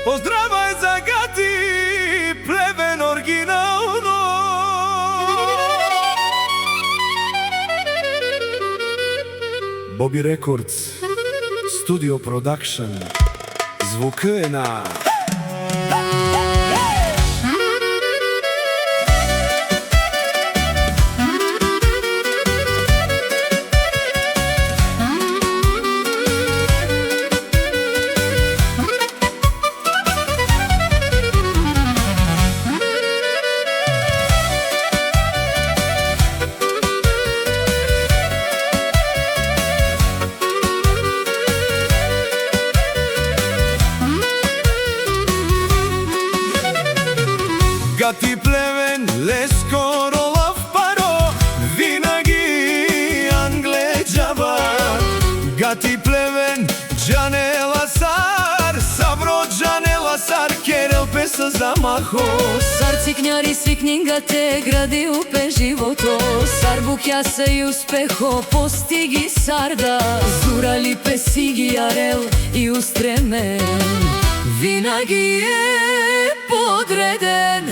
Поздрава е за Гати Плевен оригинално. Боби Рекордс, Студио Продакшн. Звука е на Гати Плевен, Леско, Ролав Паро, винаги англеджава. Гати Плевен, Джане Ласар, Сабро Джане Ласар, Керел песа за махо. Сар цикњари свикнинга те гради упе живото. Сар букјаса и успехо постиги сарда. Зурали песиги арел и устремен, винаги е подреден.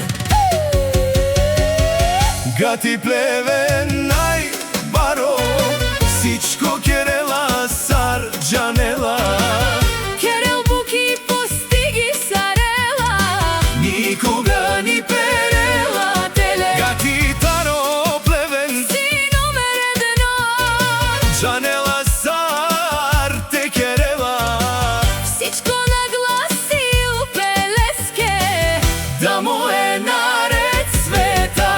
Гати Плевен, најбаро, сичко Керела, Сар Джанела. Керел буки постиги сарела, Никога ни перела теле. Гати Таро Плевен, си номер едно. Джанела, Сар те Керела. Всичко нагласи упе Леске, Да му е наред света.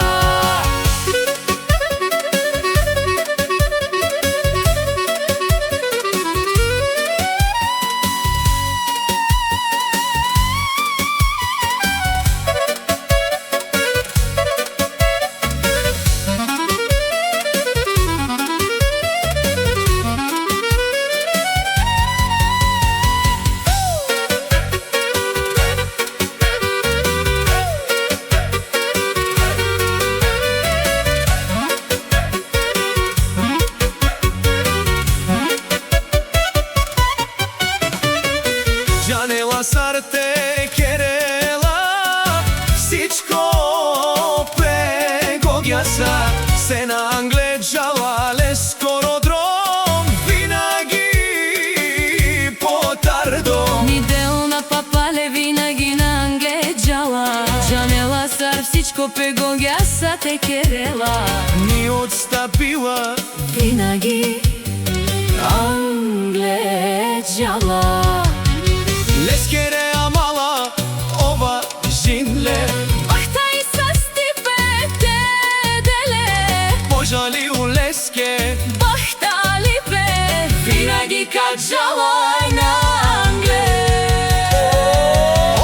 Джанела, Сар те Керела, всичко пегогјаса. Се на англеджала, Леско родром, винаги потардом. ни делна папале винаги на англеджала. Джанела, Сар всичко пегогјаса те Керела, Ни отстапила, винаги англеджала. Лескере амала, ова жинле. Бахта и састипе те деле, Пожали у Леске, бахта липе, винаги каджала на англе.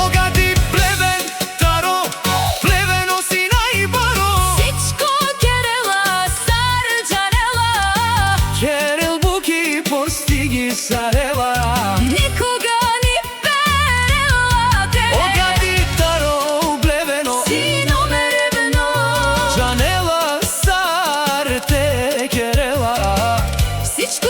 О Гати Плевен, Таро Плевен, оси најбаро. Всичко Керела, Сар Джанела, Керел буки постиги сарела. никога ни перела те. О Гати Таро Плевено, си номер едно. Джанела, Сар те Керела. Всичко